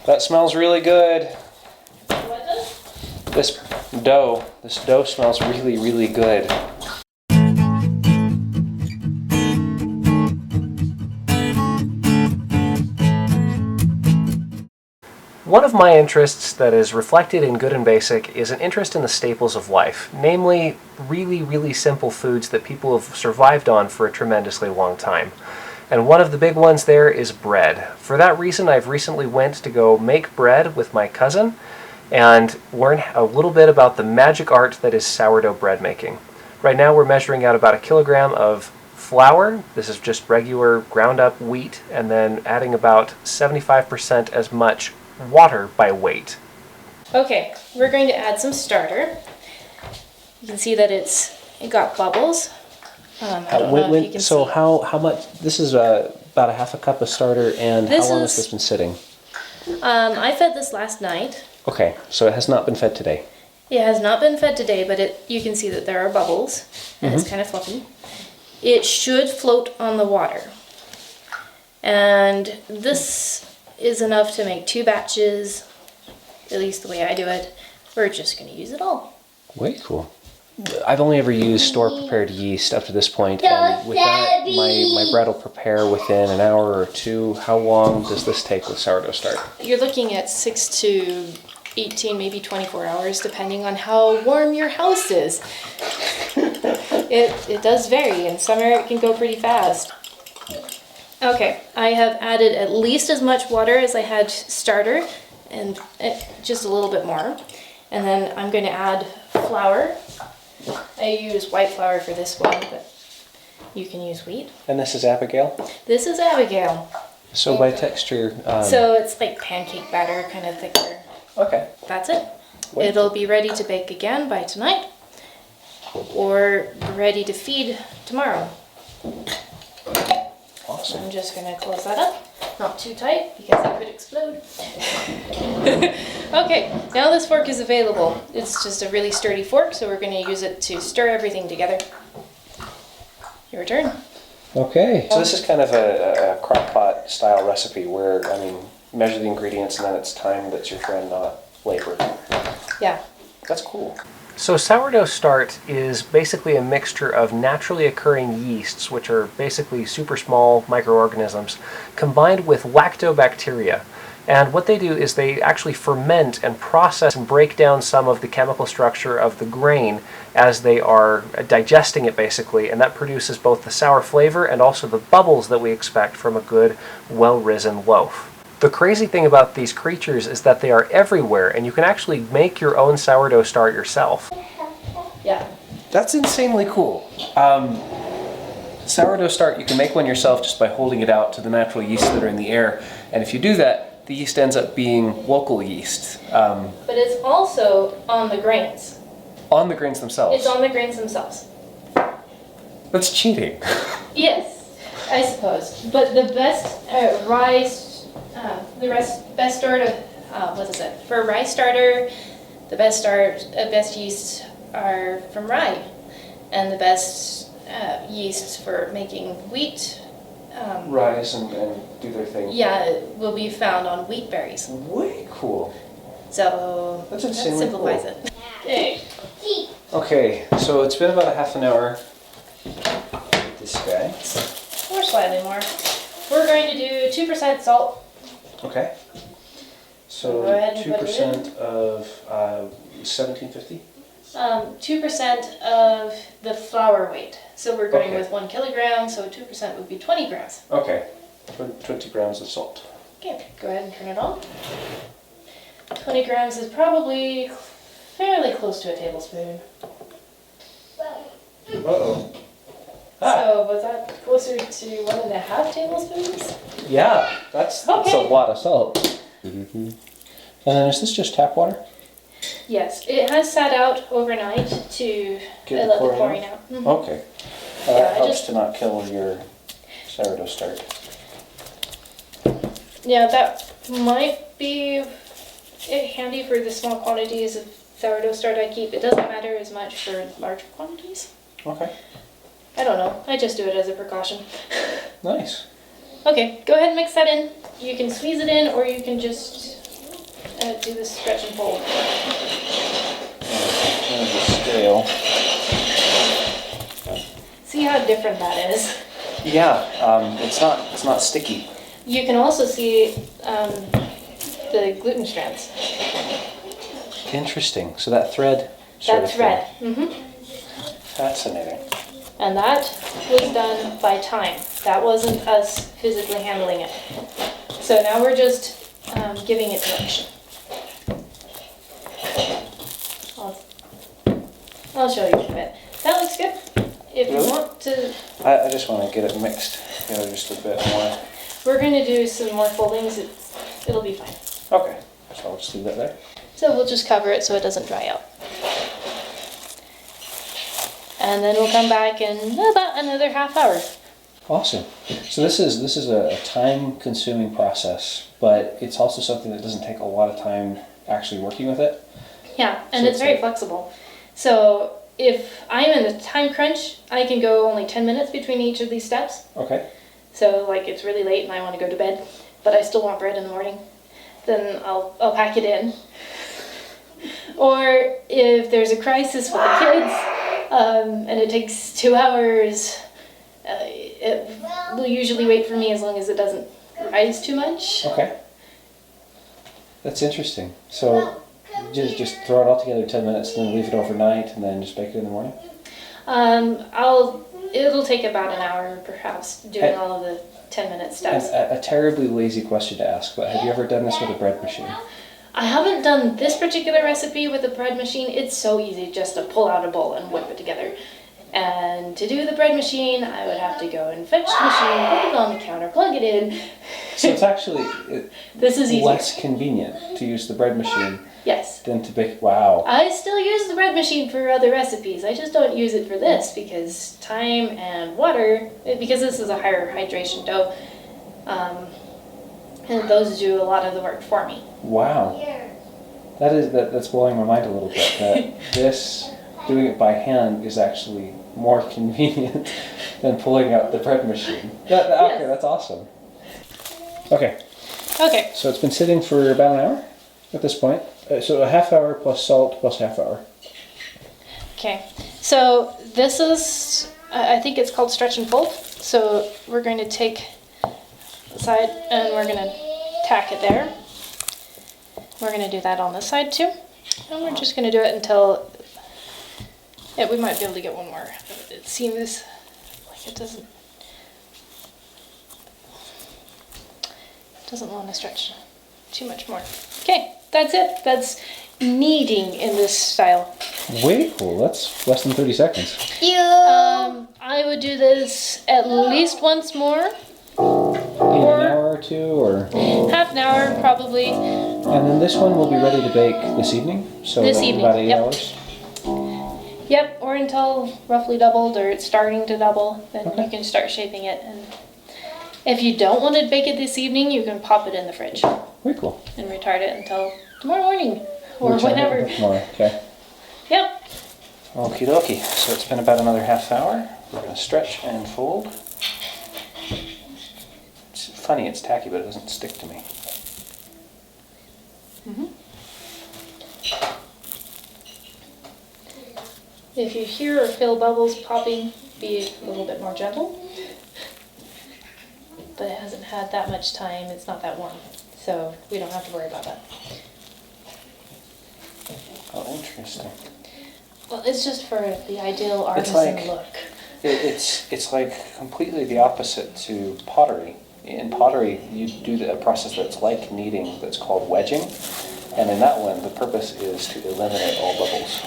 That smells really good. What does? This dough smells really, really good. One of my interests that is reflected in Good and Basic is an interest in the staples of life, namely really, really simple foods that people have survived on for a tremendously long time. And one of the big ones there is bread. For that reason, I've recently went to go make bread with my cousin and learn a little bit about the magic art that is sourdough bread making. Right now we're measuring out about 1 kilogram of flour. This is just regular ground up wheat, and then adding about 75% as much water by weight. Okay, we're going to add some starter. You can see that it got bubbles. I don't know if you can so see. how much? This is about 1/2 cup of starter, and how long has this been sitting? I fed this last night. Okay, so it has not been fed today. It has not been fed today, but you can see that there are bubbles, and it's kind of fluffy. It should float on the water. And this is enough to make 2 batches, at least the way I do it. We're just going to use it all. Way cool. I've only ever used store-prepared yeast up to this point, and with that, my bread will prepare within an hour or 2. How long does this take with sourdough start? You're looking at 6 to 18, maybe 24 hours, depending on how warm your house is. It does vary. In summer, it can go pretty fast. Okay, I have added at least as much water as I had starter, and just a little bit more. And then I'm going to add flour. I use white flour for this one, but you can use wheat. And this is Abigail? This is Abigail. So by texture... So it's like pancake batter, kind of thicker. Okay. That's it. It'll be ready to bake again by tonight, or ready to feed tomorrow. Awesome. I'm just going to close that up. Not too tight, because it could explode. Okay, now this fork is available. It's just a really sturdy fork, so we're going to use it to stir everything together. Your turn. Okay. So this is kind of a crock pot style recipe where, I mean, measure the ingredients and then it's time that's your friend, not labor. Yeah. That's cool. So sourdough start is basically a mixture of naturally occurring yeasts, which are basically super small microorganisms, combined with lactobacteria. And what they do is they actually ferment and process and break down some of the chemical structure of the grain as they are digesting it, basically, and that produces both the sour flavor and also the bubbles that we expect from a good, well-risen loaf. The crazy thing about these creatures is that they are everywhere, and you can actually make your own sourdough start yourself. Yeah. That's insanely cool. Sourdough start, you can make one yourself just by holding it out to the natural yeasts that are in the air, and if you do that, the yeast ends up being local yeast. But it's also on the grains. On the grains themselves? It's on the grains themselves. That's cheating. Yes, I suppose. But the best best starter, for a rye starter, the best yeasts are from rye, and the best yeasts for making wheat Rise and do their thing. Yeah, will be found on wheat berries. Way cool. So That's that insanely simplifies cool. it. Okay. Okay, so it's been about a half an hour. This guy. Or slightly more. We're going to do 2% salt. Okay. So Go ahead and put it 2% of 1750? 2% of the flour weight. So we're going Okay. with 1 kilogram, so 2% would be 20 grams. Okay. 20 grams of salt. Okay, go ahead and turn it on. 20 grams is probably fairly close to a tablespoon. Uh-oh. So was that closer to 1.5 tablespoons? Yeah, that's a Okay. lot of salt. And then is this just tap water? Yes, it has sat out overnight to Get let the chlorine out. Okay. Yeah, That I helps just- to not kill your sourdough start. Yeah, that might be handy for the small quantities of sourdough start I keep. It doesn't matter as much for large quantities. Okay. I don't know. I just do it as a precaution. Nice. Okay, go ahead and mix that in. You can squeeze it in, or you can just do the stretch and fold. There's the scale. See how different that is? Yeah, it's not sticky. You can also see the gluten strands. Interesting. So that thread sort of thread. thing. Fascinating. And that was done by time. That wasn't us physically handling it. So now we're just giving it direction. I'll show you in a bit. That looks good. If you want to... I just want to get it mixed together just a bit more. We're going to do some more foldings. It'll be fine. Okay, so I'll just leave that there. So we'll just cover it so it doesn't dry out. And then we'll come back in about another half hour. Awesome. So this is a time-consuming process, but it's also something that doesn't take a lot of time actually working with it. Yeah, and it's very flexible. So if I'm in a time crunch, I can go only 10 minutes between each of these steps. Okay. So like it's really late and I want to go to bed, but I still want bread in the morning, then I'll pack it in. Or if there's a crisis with the kids and it takes 2 hours, it will usually wait for me as long as it doesn't rise too much. Okay. That's interesting. So just throw it all together in 10 minutes and then leave it overnight and then just bake it in the morning? It'll take about an hour perhaps doing all of the 10-minute steps. A terribly lazy question to ask, but have you ever done this with a bread machine? I haven't done this particular recipe with a bread machine. It's so easy just to pull out a bowl and whip it together. And to do the bread machine, I would have to go and fetch the machine, put it on the counter, plug it in. So it's actually this is easier. Less convenient to use the bread machine than to bake. Wow. I still use the bread machine for other recipes. I just don't use it for this because time and water, because this is a higher hydration dough, and those do a lot of the work for me. Wow. That's blowing my mind a little bit. That this, doing it by hand, is actually more convenient than pulling out the bread machine. Okay, that's awesome. Okay. So it's been sitting for about an hour at this point. So a half hour plus salt plus half hour. Okay. So this is, I think it's called stretch and fold. So we're going to take the side and we're going to tack it there. We're going to do that on this side too. And we're just going to do it until, we might be able to get one more. It seems like it doesn't want to stretch too much more. Okay, that's it. That's kneading in this style. Way cool. That's less than 30 seconds. I would do this at least once more. In an hour or two, or half an hour probably. And then this one will be ready to bake this evening. So this evening, about 8 hours. Yep, or until roughly doubled or it's starting to double, then you can start shaping it. And if you don't want to bake it this evening, you can pop it in the fridge. Very cool. And retard it until tomorrow morning or whenever. Tomorrow, okay. Yep. Okie dokie. So it's been about another half hour. We're going to stretch and fold. It's funny, it's tacky, but it doesn't stick to me. If you hear or feel bubbles popping, be a little bit more gentle. But it hasn't had that much time, it's not that warm, so we don't have to worry about that. Oh, interesting. Well, it's just for the ideal artisan look. It's like completely the opposite to pottery. In pottery, you do a process that's like kneading that's called wedging, and in that one, the purpose is to eliminate all bubbles.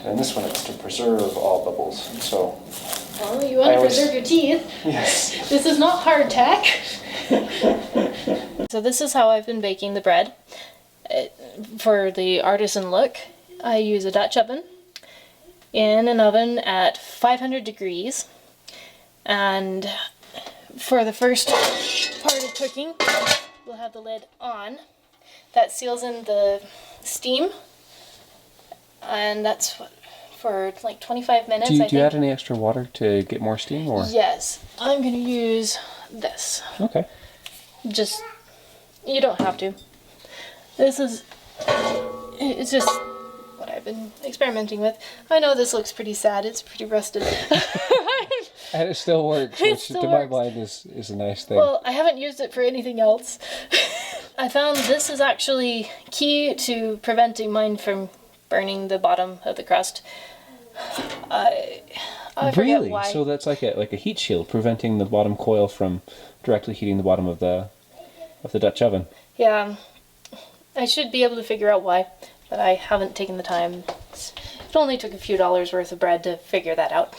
And this one, it's to preserve all bubbles. So. Well, you want to preserve your teeth. Yes. This is not hardtack. So this is how I've been baking the bread. For the artisan look, I use a Dutch oven in an oven at 500 degrees. And for the first part of cooking, we'll have the lid on. That seals in the steam. And that's what, for like 25 minutes, Do you add any extra water to get more steam, or? Yes, I'm going to use this. Okay. Just, you don't have to. It's just what I've been experimenting with. I know this looks pretty sad. It's pretty rusted. And it still works, It which still to my works. mind is a nice thing. Well, I haven't used it for anything else. I found this is actually key to preventing mine from burning the bottom of the crust. I forget Really? why. So that's like a heat shield, preventing the bottom coil from directly heating the bottom of the Dutch oven. Yeah, I should be able to figure out why, but I haven't taken the time. It only took a few dollars worth of bread to figure that out.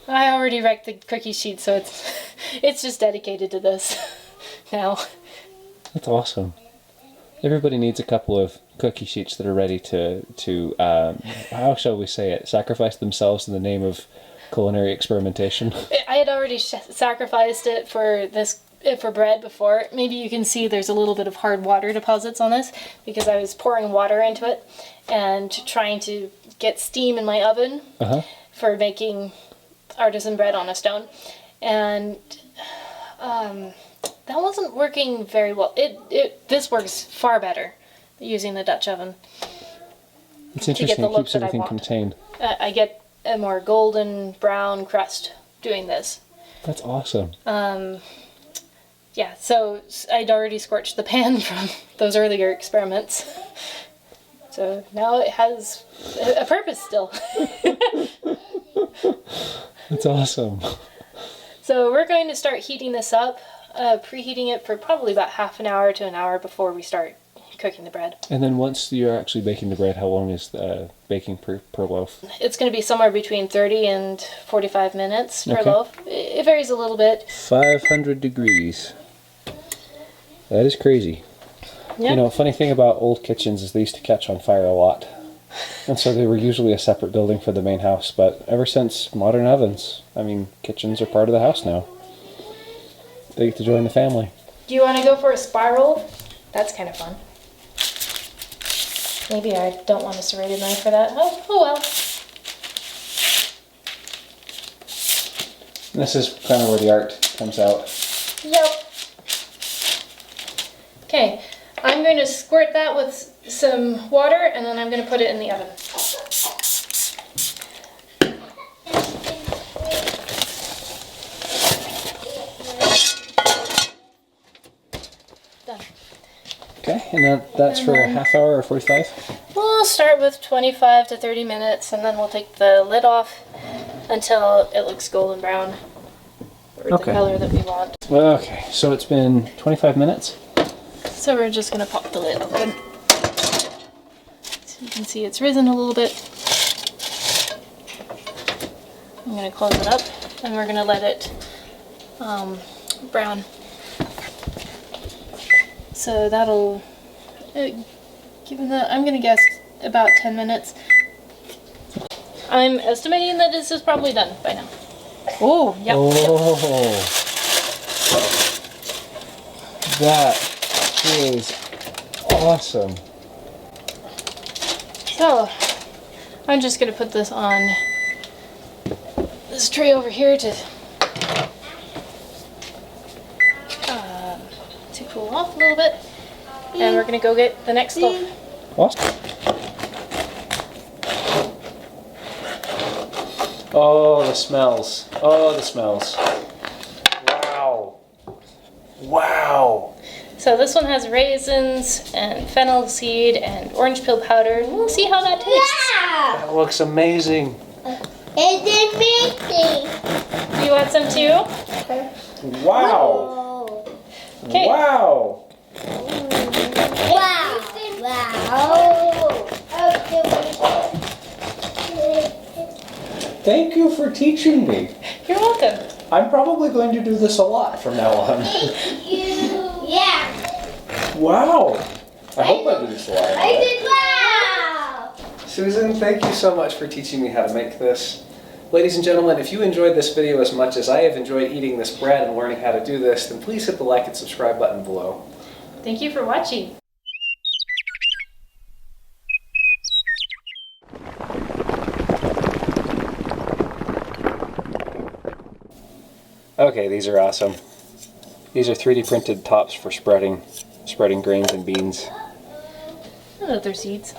I already wrecked the cookie sheet, so it's just dedicated to this now. That's awesome. Everybody needs a couple of cookie sheets that are ready to how shall we say it, sacrifice themselves in the name of culinary experimentation. I had already sacrificed it for bread before. Maybe you can see there's a little bit of hard water deposits on this because I was pouring water into it and trying to get steam in my oven for making artisan bread on a stone, and that wasn't working very well. This works far better using the Dutch oven. It's interesting, it keeps everything contained. I get a more golden brown crust doing this. That's awesome. Yeah, so I'd already scorched the pan from those earlier experiments. So now it has a purpose still. That's awesome. So we're going to start heating this up, preheating it for probably about half an hour to an hour before we start cooking the bread. And then once you're actually baking the bread, how long is the baking per loaf? It's going to be somewhere between 30 and 45 minutes per loaf. It varies a little bit. 500 degrees. That is crazy. Yep. You know, funny thing about old kitchens is they used to catch on fire a lot. And so they were usually a separate building for the main house. But ever since modern ovens, I mean, kitchens are part of the house now. They get to join the family. Do you want to go for a spiral? That's kind of fun. Maybe I don't want a serrated knife for that. Oh well. This is kind of where the art comes out. Yep. Okay, I'm going to squirt that with some water and then I'm going to put it in the oven. Done. Okay, and that's for a half hour or 45? We'll start with 25 to 30 minutes and then we'll take the lid off until it looks golden brown, or the color that we want. Okay, so it's been 25 minutes. So we're just going to pop the lid open. So you can see it's risen a little bit. I'm going to close it up and we're going to let it brown. So that'll, given that, I'm going to guess about 10 minutes. I'm estimating that this is probably done by now. Oh, yep. Oh, that is awesome. So, I'm just going to put this on this tray over here to cool off a little bit. And we're going to go get the next loaf. Awesome. Oh, the smells. Oh, the smells. Wow. Wow. So this one has raisins and fennel seed and orange peel powder. We'll see how that tastes. That looks amazing. It's amazing. Do you want some too? Wow. Okay. Wow. Wow. Wow. Thank you for teaching me. You're welcome. I'm probably going to do this a lot from now on. Yeah. Wow. I hope I do this a lot. I did wow. Susan, thank you so much for teaching me how to make this. Ladies and gentlemen, if you enjoyed this video as much as I have enjoyed eating this bread and learning how to do this, then please hit the like and subscribe button below. Thank you for watching. Okay, these are awesome. These are 3D printed tops for spreading grains and beans. I know they're seeds.